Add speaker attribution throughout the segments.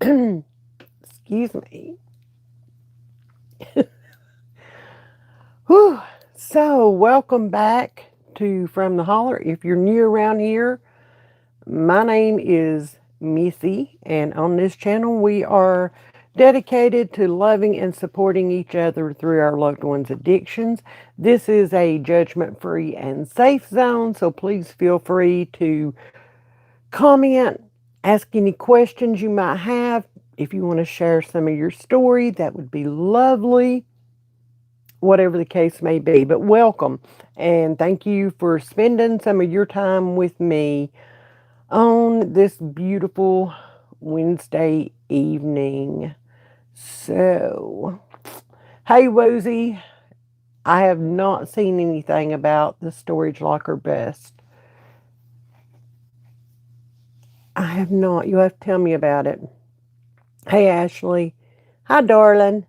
Speaker 1: Excuse me. Whew. So, welcome back to From the Holler. If you're new around here, my name is Missy, and on this channel, we are dedicated to loving and supporting each other through our loved ones' addictions. This is a judgment free and safe zone, so please feel free to comment, ask any questions you might have. If you want to share some of your story, that would be lovely, whatever the case may be. But welcome, and thank you for spending some of your time with me on this beautiful Wednesday evening. So, hey, Woozy, I have not seen anything about the storage locker best. I have not. You'll have to tell me about it. Hey, Ashley. Hi, darling.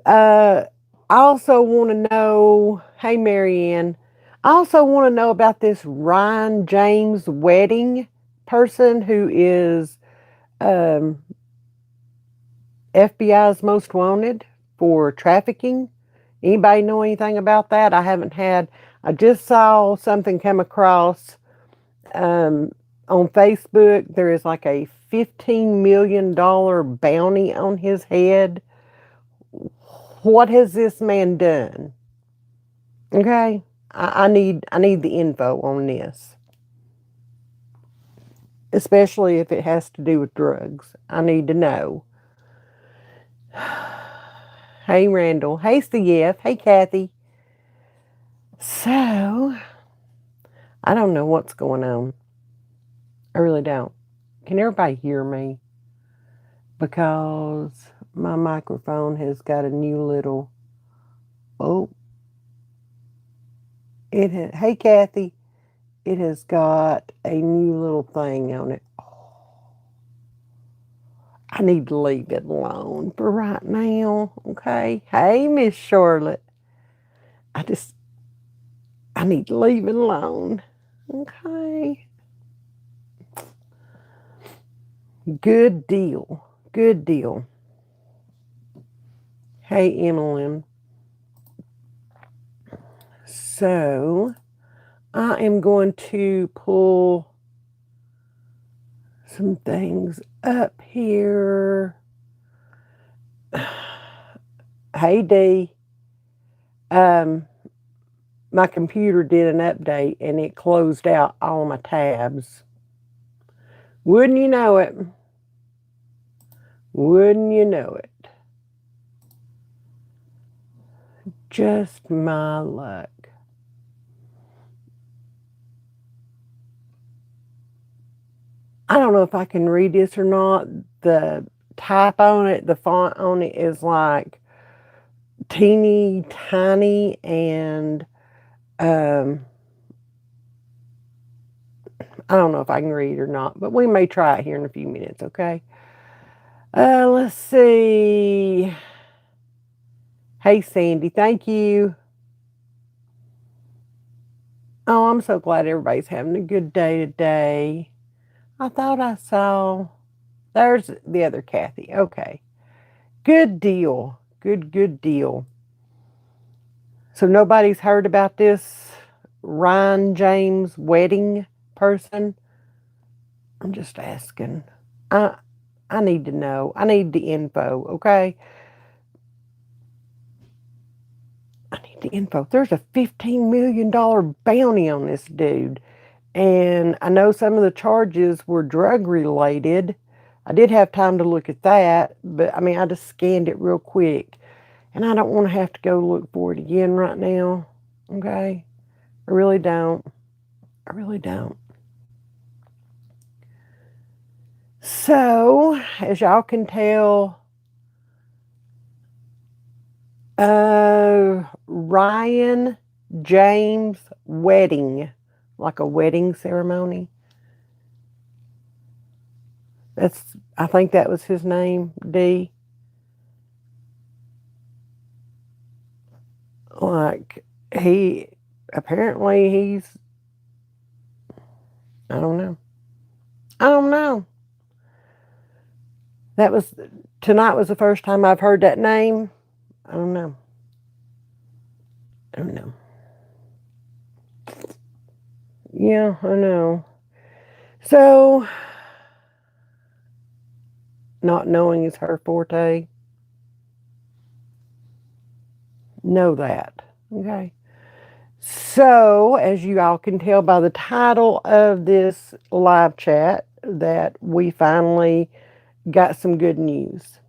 Speaker 1: I also want to know, hey, Marianne. I also want to know about this Ryan James wedding person who is um, FBI's most wanted for trafficking. Anybody know anything about that? I just saw something come across on Facebook. There is like a $15 million bounty on his head. What has this man done? Okay, I need the info on this, especially if it has to do with drugs. I need to know. Hey, Randall. Hey, CF. Hey, Kathy. So, I don't know what's going on. I really don't. Can everybody hear me? Because my microphone has got a new little. Oh, hey, Kathy. It has got a new little thing on it. I need to leave it alone for right now, okay? Hey, Miss Charlotte. I need to leave it alone, okay? Good deal. Good deal. Hey, Emily. So, I am going to pull some things up here. Hey, Dee. My computer did an update and it closed out all my tabs. Wouldn't you know it? Wouldn't you know it? Just my luck. I don't know if I can read this or not. The type on it, the font on it is like teeny tiny, and I don't know if I can read or not, but we may try it here in a few minutes, okay? Let's see. Hey, Sandy, thank you. Oh, I'm so glad everybody's having a good day today. I thought I saw. There's the other Kathy. Okay. Good deal. Good deal. So nobody's heard about this Ryan James wedding person? I'm just asking. I I need to know. I need the info, okay? I need the info. There's a $15 million bounty on this dude. And I know some of the charges were drug related. I did have time to look at that, but I mean, I just scanned it real quick. And I don't want to have to go look for it again right now. Okay? I really don't. I really don't. So, as y'all can tell, Ryan James wedding, like a wedding ceremony. I think that was his name, D. Like, apparently I don't know. I don't know. That was, tonight was the first time I've heard that name. I don't know. I don't know. Yeah, I know. So, not knowing is her forte. Know that. Okay. So, as you all can tell by the title of this live chat, that we finally got some good news.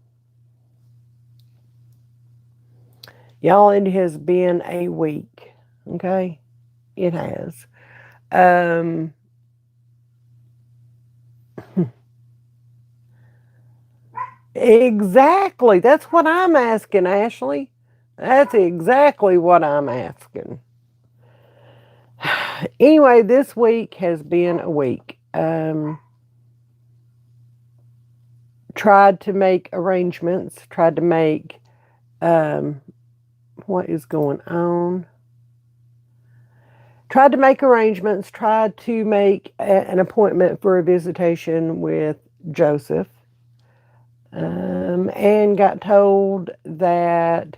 Speaker 1: Y'all, it has been a week. Okay? It has. Exactly. That's what I'm asking, Ashley. That's exactly what I'm asking. Anyway, this week has been a week. Tried to make arrangements, tried to make, what is going on? Tried to make arrangements, tried to make an appointment for a visitation with Joseph, and got told that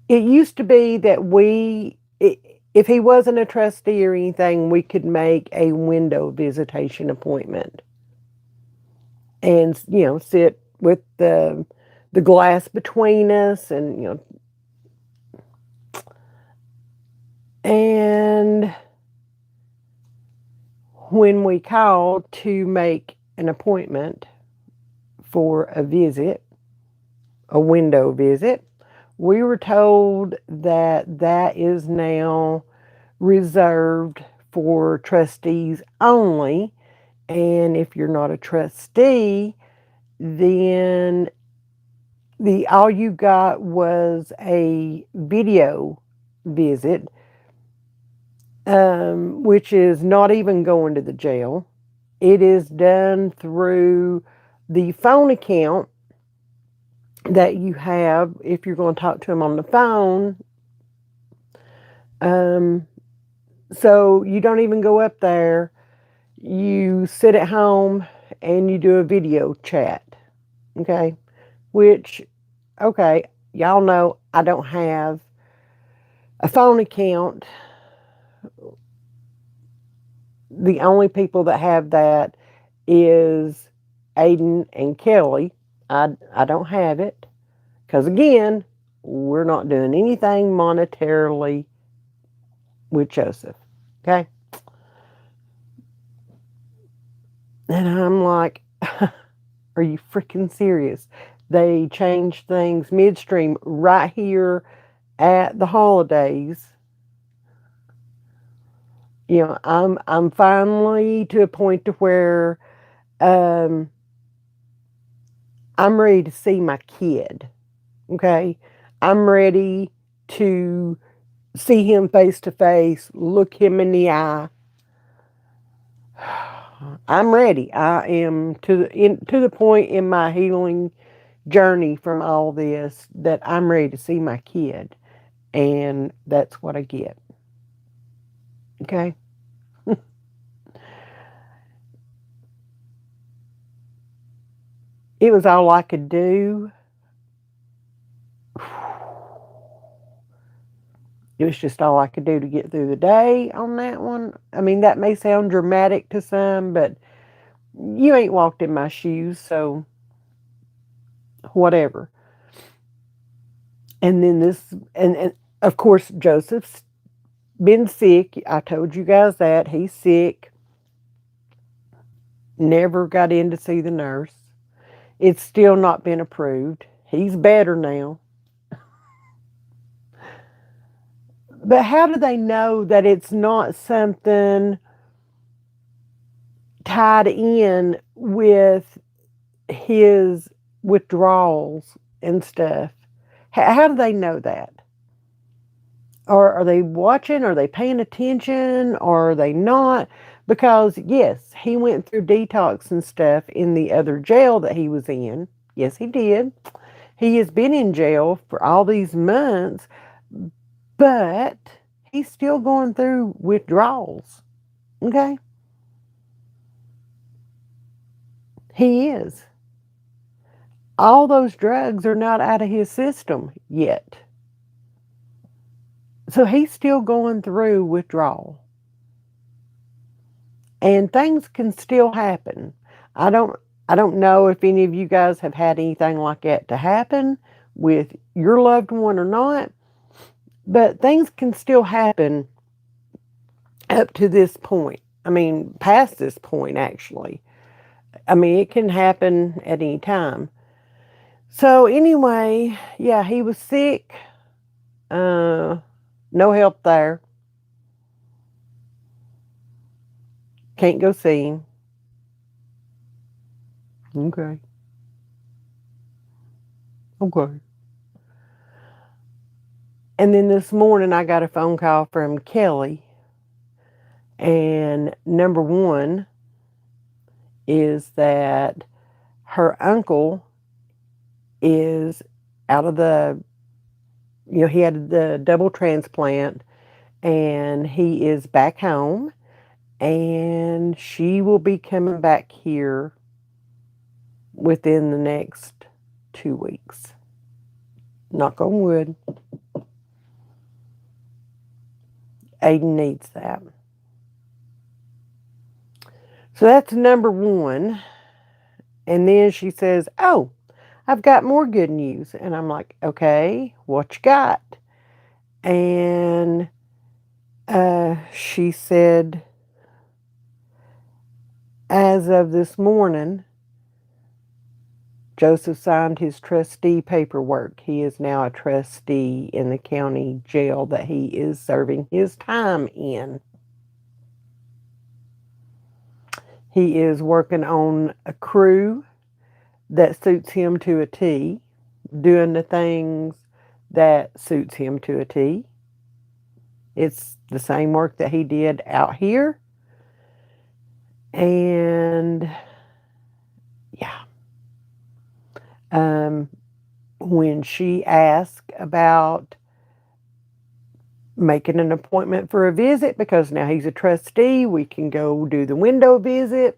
Speaker 1: it used to be that if he wasn't a trustee or anything, we could make a window visitation appointment and, sit with the glass between us and, and when we called to make an appointment for a visit, a window visit, we were told that that is now reserved for trustees only. And if you're not a trustee, then all you got was a video visit, which is not even going to the jail. It is done through the phone account that you have if you're going to talk to him on the phone. So you don't even go up there. You sit at home and you do a video chat. Okay? Which, okay, y'all know I don't have a phone account. The only people that have that is Aiden and Kelly. I don't have it. Because again, we're not doing anything monetarily with Joseph. Okay? And I'm like, are you freaking serious? They changed things midstream right here at the holidays. I'm finally to a point to where I'm ready to see my kid. Okay? I'm ready to see him face to face, look him in the eye. I'm ready. I am to the point in my healing journey from all this that I'm ready to see my kid, and that's what I get. Okay? It was all I could do. It was just all I could do to get through the day on that one. I mean, that may sound dramatic to some, but you ain't walked in my shoes, so whatever. And then and of course, Joseph's been sick. I told you guys that. He's sick. Never got in to see the nurse. It's still not been approved. He's better now. But how do they know that it's not something tied in with his withdrawals and stuff? How do they know that? Or are they watching? Are they paying attention? Or are they not? Because, yes, he went through detox and stuff in the other jail that he was in. Yes, he did. He has been in jail for all these months, but he's still going through withdrawals. Okay? He is. All those drugs are not out of his system yet. So he's still going through withdrawal. And things can still happen. I don't I don't know if any of you guys have had anything like that to happen with your loved one or not, but things can still happen up to this point. I mean, past this point, actually. I mean, it can happen at any time. So, anyway, yeah, he was sick. No help there. Can't go see him. Okay. Okay. And then this morning, I got a phone call from Kelly. And number one is that her uncle is out of the, he had the double transplant and he is back home and she will be coming back here within the next 2 weeks. Knock on wood. Aiden needs that. So that's number one. And then she says, "Oh, I've got more good news." And I'm like, "Okay, what you got?" And she said, as of this morning, Joseph signed his trustee paperwork. He is now a trustee in the county jail that he is serving his time in. He is working on a crew that suits him to a T, doing the things that suits him to a T. It's the same work that he did out here. And yeah. When she asked about making an appointment for a visit, because now he's a trustee, we can go do the window visit.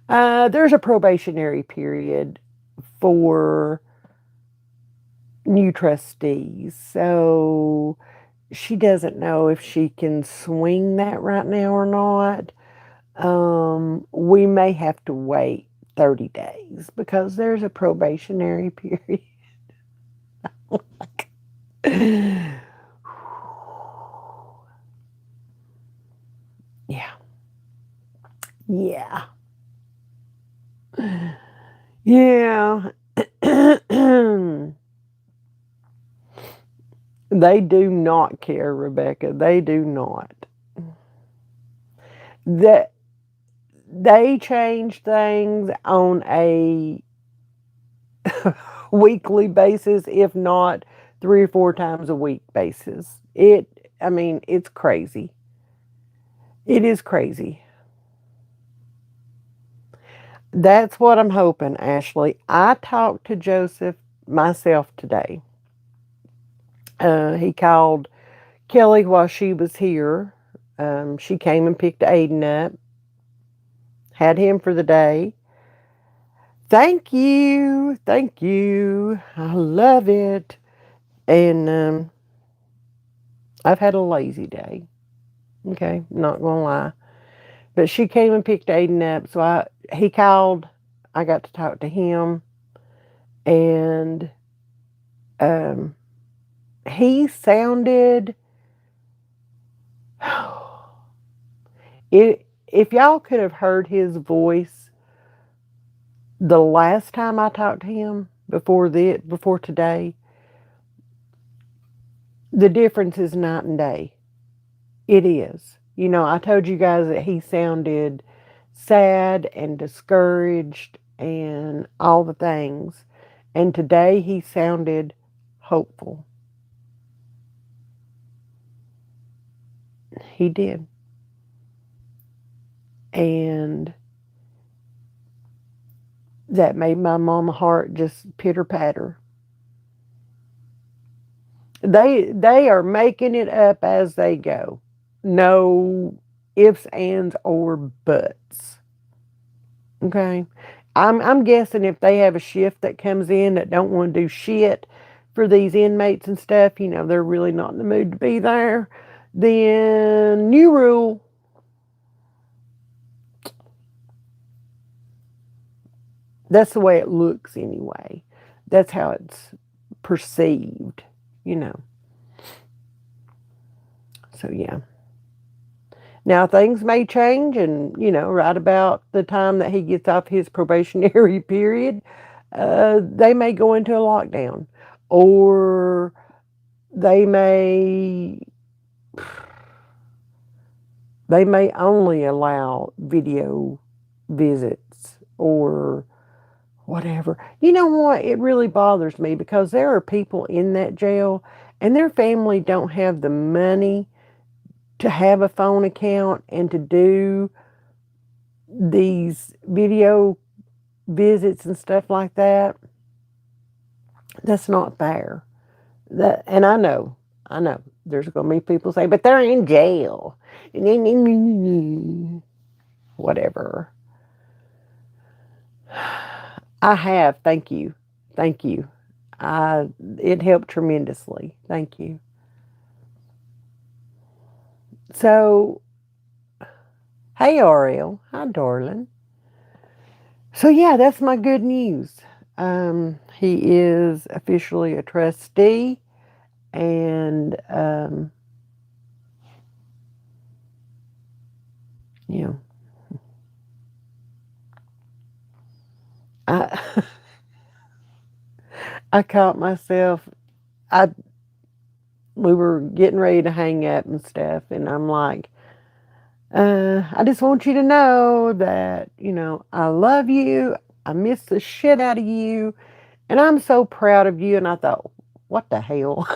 Speaker 1: There's a probationary period for new trustees, so she doesn't know if she can swing that right now or not. We may have to wait 30 days because there's a probationary period. Yeah. Yeah. Yeah. They do not care, Rebecca. They do not. That they change things on a weekly basis, if not 3 or 4 times a week basis. It's crazy. It is crazy. That's what I'm hoping, Ashley. I talked to Joseph myself today. He called Kelly while she was here. She came and picked Aiden up, had him for the day. Thank you. Thank you. I love it. And I've had a lazy day. Okay, not gonna lie. But she came and picked Aiden up, so he called. I got to talk to him, and he sounded. If y'all could have heard his voice the last time I talked to him before today, the difference is night and day. It is. I told you guys that he sounded sad and discouraged and all the things. And today he sounded hopeful. He did. And that made my mama heart just pitter patter. They are making it up as they go. No ifs, ands, or buts. Okay? I'm guessing if they have a shift that comes in that don't want to do shit for these inmates and stuff, they're really not in the mood to be there, then new rule. That's the way it looks anyway. That's how it's perceived, you know. So, yeah. Now, things may change, and, right about the time that he gets off his probationary period, they may go into a lockdown. Or they may only allow video visits or whatever. You know what? It really bothers me because there are people in that jail and their family don't have the money to have a phone account and to do these video visits and stuff like that. That's not fair. And I know, there's going to be people say, but they're in jail. Whatever. I have. Thank you. Thank you. It helped tremendously. Thank you. So, hey, Ariel. Hi, darling. So, yeah, that's my good news. He is officially a trustee, and, you know, I, I caught myself, I, we were getting ready to hang up and stuff, and I'm like, I just want you to know that, I love you. I miss the shit out of you. And I'm so proud of you. And I thought, what the hell?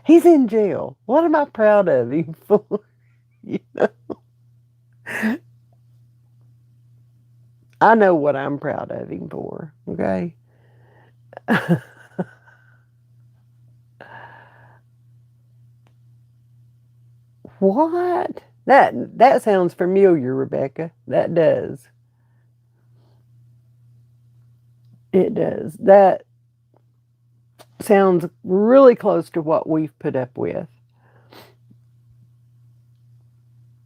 Speaker 1: He's in jail. What am I proud of him for? You know? I know what I'm proud of him for. Okay. What? That sounds familiar, Rebecca. That does. It does. That sounds really close to what we've put up with.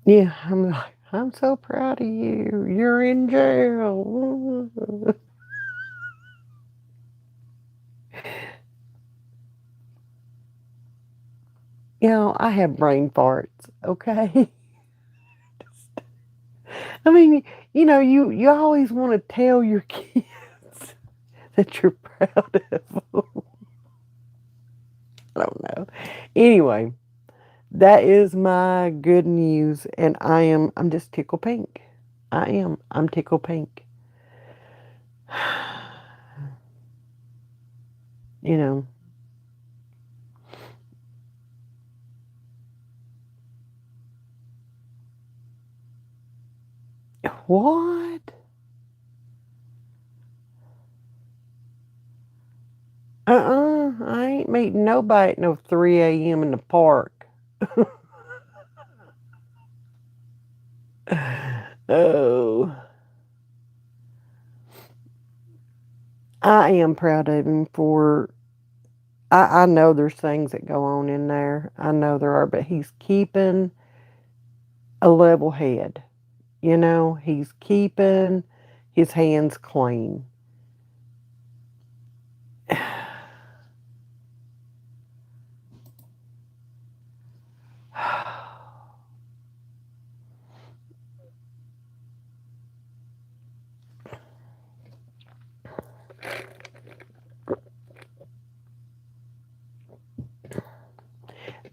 Speaker 1: Yeah, I'm like, I'm so proud of you. You're in jail. I have brain farts, okay? I mean, you always want to tell your kids that you're proud of them. I don't know. Anyway, that is my good news, and I'm just tickle pink. I am. I'm tickle pink. You know. What? I ain't meeting nobody at no 3 a.m. in the park. Oh. I am proud of him for. I know there's things that go on in there. I know there are, but he's keeping a level head. He's keeping his hands clean.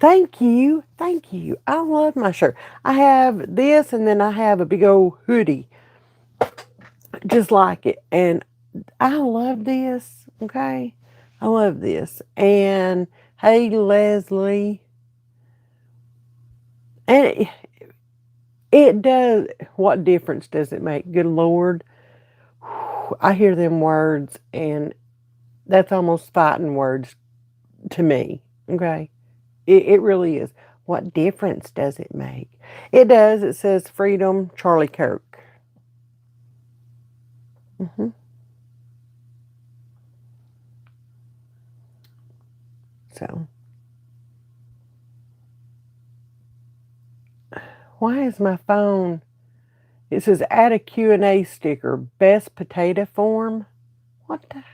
Speaker 1: Thank you. Thank you. I love my shirt. I have this and then I have a big old hoodie just like it. And I love this. Okay. I love this. And hey, Leslie. And it does. What difference does it make? Good Lord. I hear them words and that's almost fighting words to me. Okay. It really is. What difference does it make? It does. It says Freedom, Charlie Kirk. So, why is my phone... It says add a Q&A sticker, best potato form. What the hell?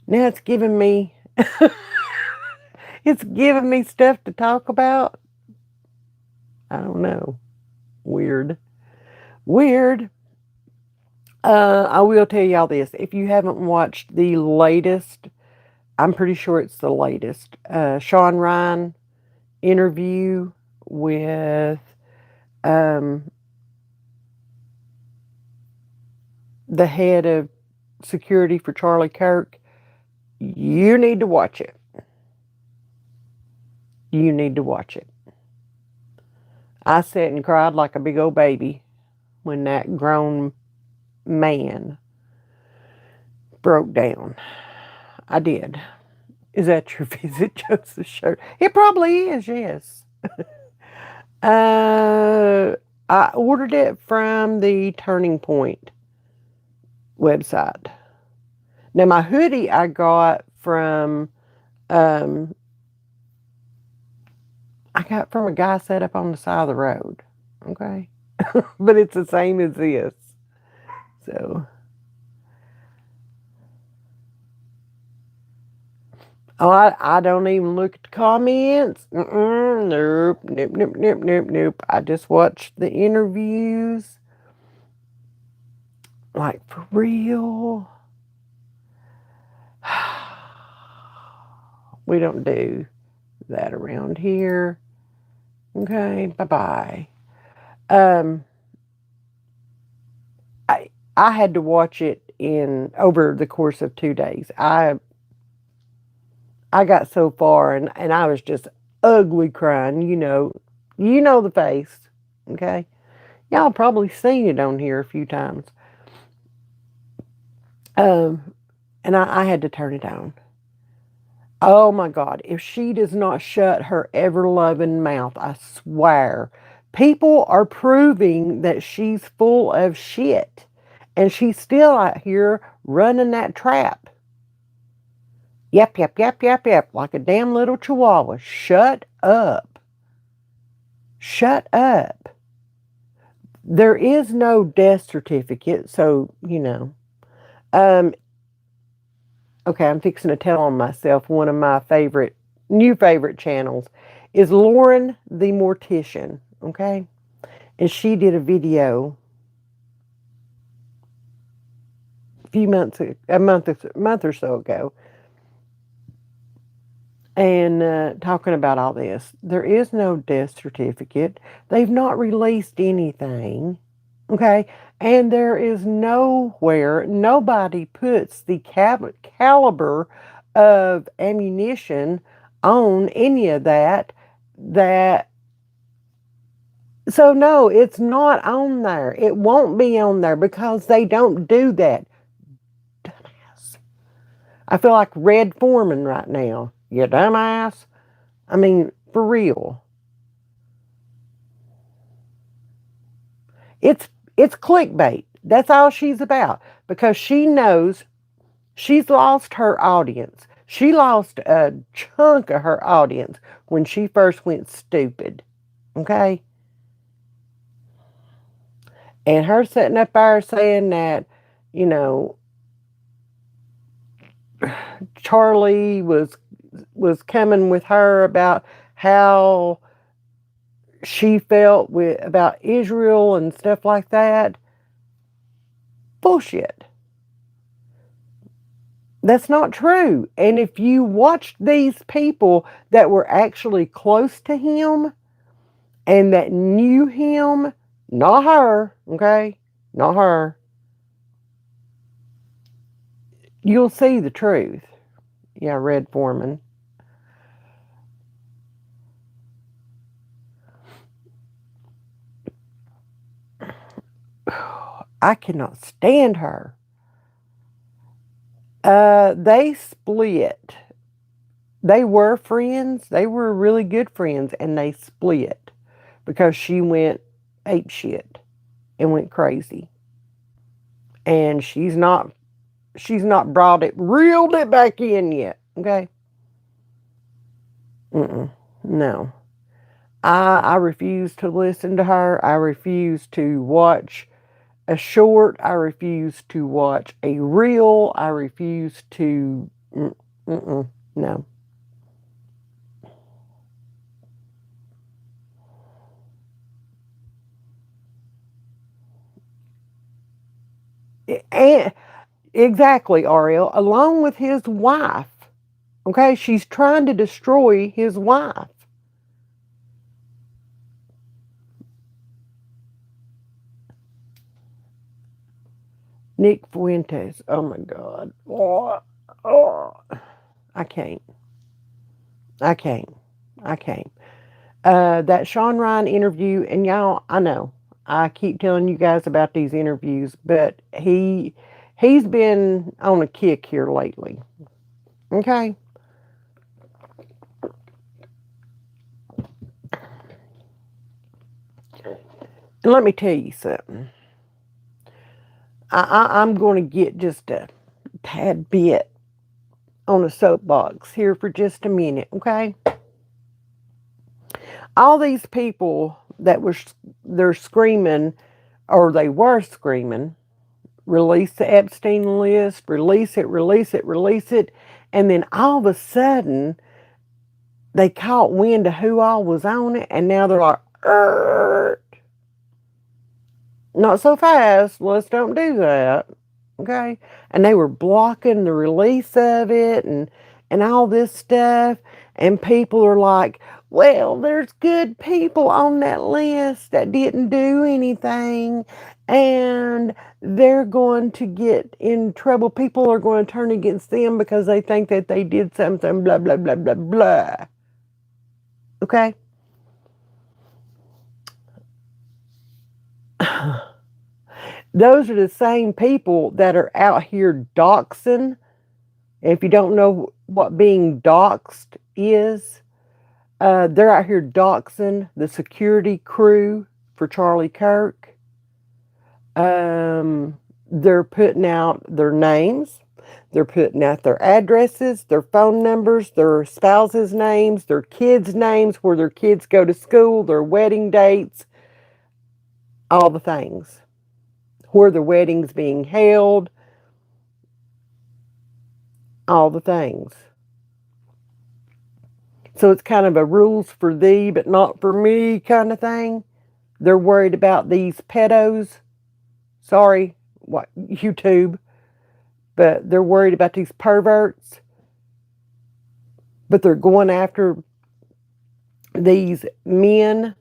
Speaker 1: Now it's giving me... it's giving me stuff to talk about. I don't know. Weird. Weird. I will tell y'all this. If you haven't watched the latest, I'm pretty sure it's the latest, Sean Ryan interview with the head of security for Charlie Kirk, you need to watch it. You need to watch it. I sat and cried like a big old baby when that grown man broke down. I did. Is that your Visit Joseph shirt? It probably is, yes. I ordered it from the Turning Point website. Now, my hoodie I got from a guy set up on the side of the road. Okay? But it's the same as this. So... Oh, I don't even look at the comments. Nope, nope, nope, nope, nope, nope. I just watch the interviews. Like, for real. We don't do that around here. Okay, bye-bye. I had to watch it over the course of 2 days. I got so far and I was just ugly crying, you know the face, okay? Y'all probably seen it on here a few times. And I had to turn it on. Oh my God, if she does not shut her ever-loving mouth, I swear, people are proving that she's full of shit. And she's still out here running that trap. Yep, yep, yep, yep, yep, like a damn little chihuahua. Shut up. Shut up. There is no death certificate, so, okay, I'm fixing to tell on myself. One of my new favorite channels is Lauren the Mortician, okay? And she did a video a month or so ago, and talking about all this. There is no death certificate. They've not released anything, okay? And there is nobody puts the caliber of ammunition on any of that. So no, it's not on there. It won't be on there because they don't do that. Dumbass. I feel like Red Foreman right now. You dumbass. I mean, for real. It's clickbait. That's all she's about. Because she knows she's lost her audience. She lost a chunk of her audience when she first went stupid. Okay? And her sitting up there saying that, Charlie was coming with her about how she felt about Israel and stuff like that. Bullshit. That's not true. And if you watched these people that were actually close to him and that knew him, not her, okay? Not her. You'll see the truth. Yeah, Red Foreman. I cannot stand her. They split They were friends. They were really good friends, and they split because she went ape shit and went crazy. And she's not reeled it back in yet. Okay. No. I refuse to listen to her. I refuse to watch a short. I refuse to watch a reel. I refuse to. No. And exactly, Ariel, along with his wife. Okay, she's trying to destroy his wife. Nick Fuentes. Oh my God. Oh, I can't. I can't. I can't. That Sean Ryan interview, and y'all, I know I keep telling you guys about these interviews, but he's been on a kick here lately. Okay. And let me tell you something. I'm going to get just a tad bit on a soapbox here for just a minute, okay? All these people that they're screaming, or they were screaming, release the Epstein list, release it, release it, release it, and then all of a sudden they caught wind of who all was on it, and now they're like, not so fast, let's don't do that. Okay? And they were blocking the release of it and all this stuff. And people are like, well, there's good people on that list that didn't do anything, and they're going to get in trouble. People are going to turn against them because they think that they did something, blah, blah, blah, blah, blah. Okay? Those are the same people that are out here doxing. If you don't know what being doxed is, they're out here doxing the security crew for Charlie Kirk. They're putting out their names. They're putting out their addresses, their phone numbers, their spouses' names, their kids' names, where their kids go to school, their wedding dates, all the things. Where the wedding's being held, all the things. So it's kind of a rules for thee, but not for me kind of thing. They're worried about these pedos. Sorry, what, YouTube. But they're worried about these perverts. But they're going after these men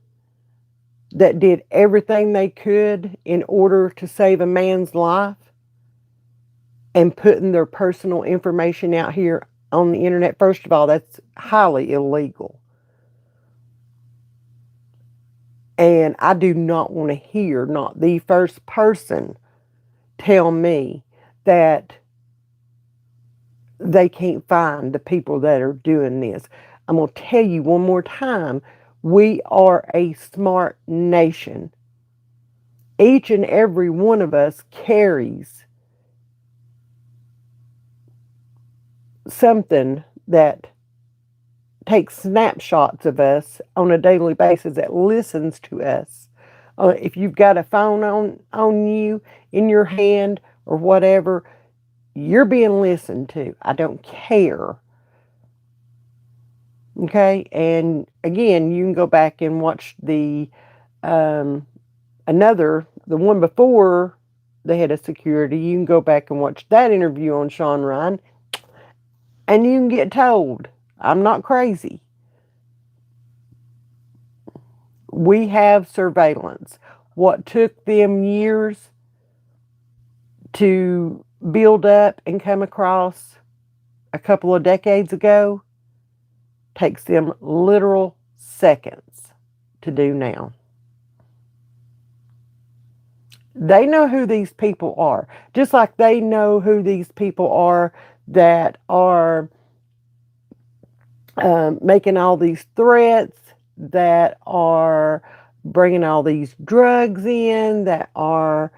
Speaker 1: that did everything they could in order to save a man's life and putting their personal information out here on the internet. First of all, that's highly illegal. And I do not want to hear, not the first person, tell me that they can't find the people that are doing this. I'm going to tell you one more time, we are a smart nation. Each and every one of us carries something that takes snapshots of us on a daily basis, that listens to us. If you've got a phone on you, in your hand, or whatever, you're being listened to. I don't care. Okay? And again, you can go back and watch the one before the head of security. You can go back and watch that interview on Sean Ryan, and you can get told, I'm not crazy. We have surveillance. What took them years to build up and come across a couple of decades ago takes them literal seconds to do now. They know who these people are, just like they know who these people are that are making all these threats, that are bringing all these drugs in, that are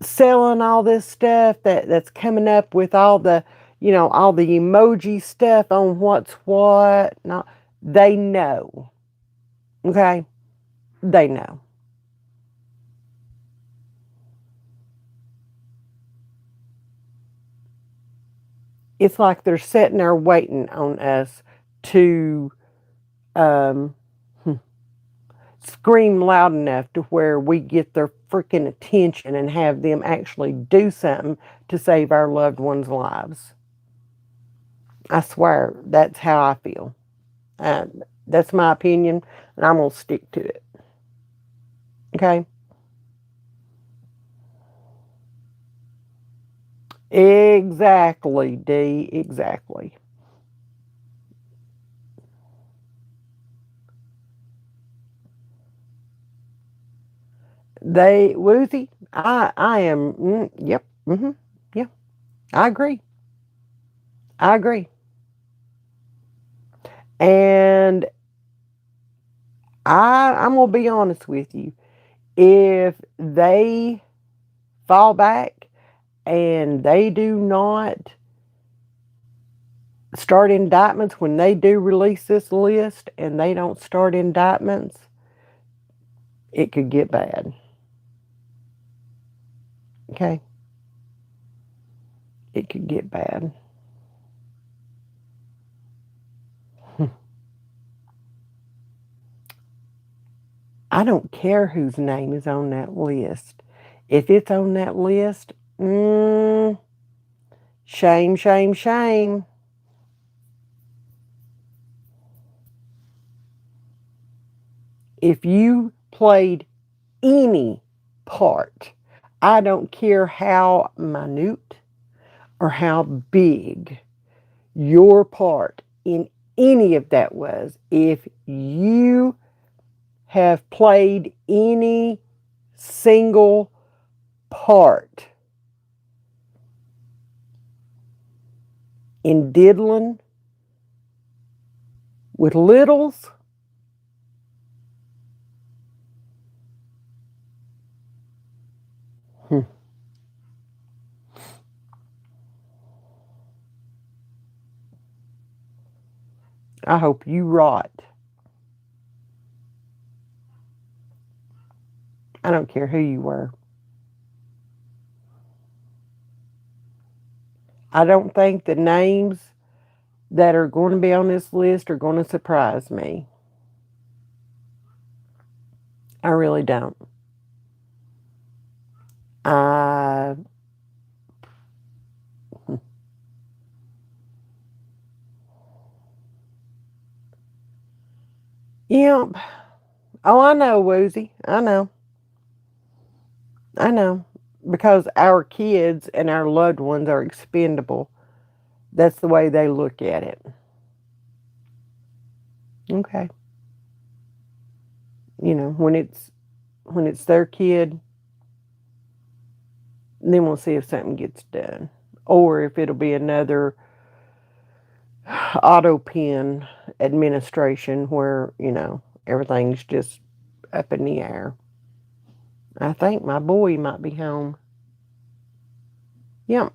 Speaker 1: selling all this stuff, that's coming up with all the, all the emoji stuff on what's what. No, they know. Okay? They know. It's like they're sitting there waiting on us to um, scream loud enough to where we get their freaking attention and have them actually do something to save our loved ones' lives. I swear, that's how I feel. Uh, that's my opinion, and I'm going to stick to it. Okay? Exactly, D. Exactly. Woozy, I am, yep, yeah, I agree. I agree. And I'm going to be honest with you. If they fall back and they do not start indictments, when they do release this list and they don't start indictments, it could get bad. Okay? It could get bad. I don't care whose name is on that list. If it's on that list, shame, shame, shame. If you played any part, I don't care how minute or how big your part in any of that was, if you have played any single part in diddling with littles, I hope you rot. I don't care who you were. I don't think the names that are going to be on this list are going to surprise me. I really don't. I, yeah. Oh, I know, Woozy. I know. I know. Because our kids and our loved ones are expendable. That's the way they look at it. Okay. When it's their kid, then we'll see if something gets done. Or if it'll be another auto pen administration where, everything's just up in the air. I think my boy might be home. Yep.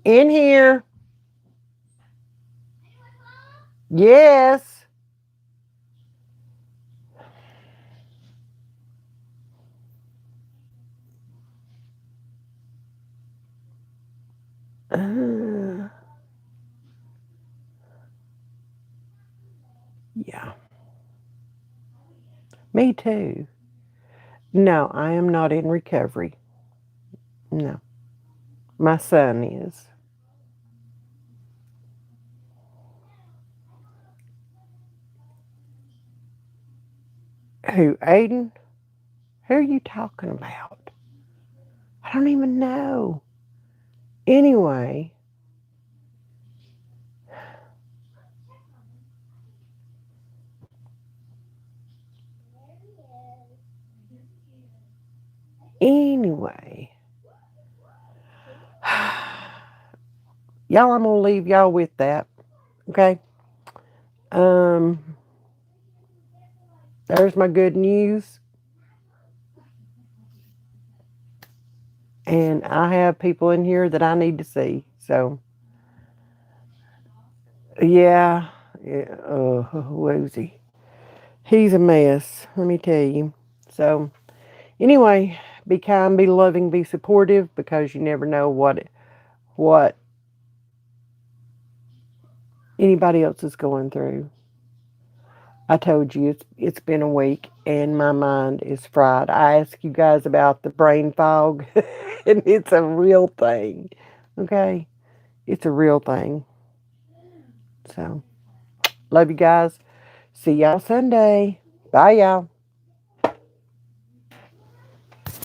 Speaker 1: In here. Yes. Yeah. Me too. No, I am not in recovery. No. My son is. Who, Aiden? Who are you talking about? I don't even know. Anyway, anyway. y'all, I'm going to leave y'all with that. Okay? Um, there's my good news. And I have people in here that I need to see. So, yeah. Yeah. Woozy. He's a mess, let me tell you. So, anyway, be kind, be loving, be supportive, because you never know what anybody else is going through. I told you it's been a week and my mind is fried. I asked you guys about the brain fog, and it's a real thing. Okay, it's a real thing. So, love you guys. See y'all Sunday. Bye, y'all.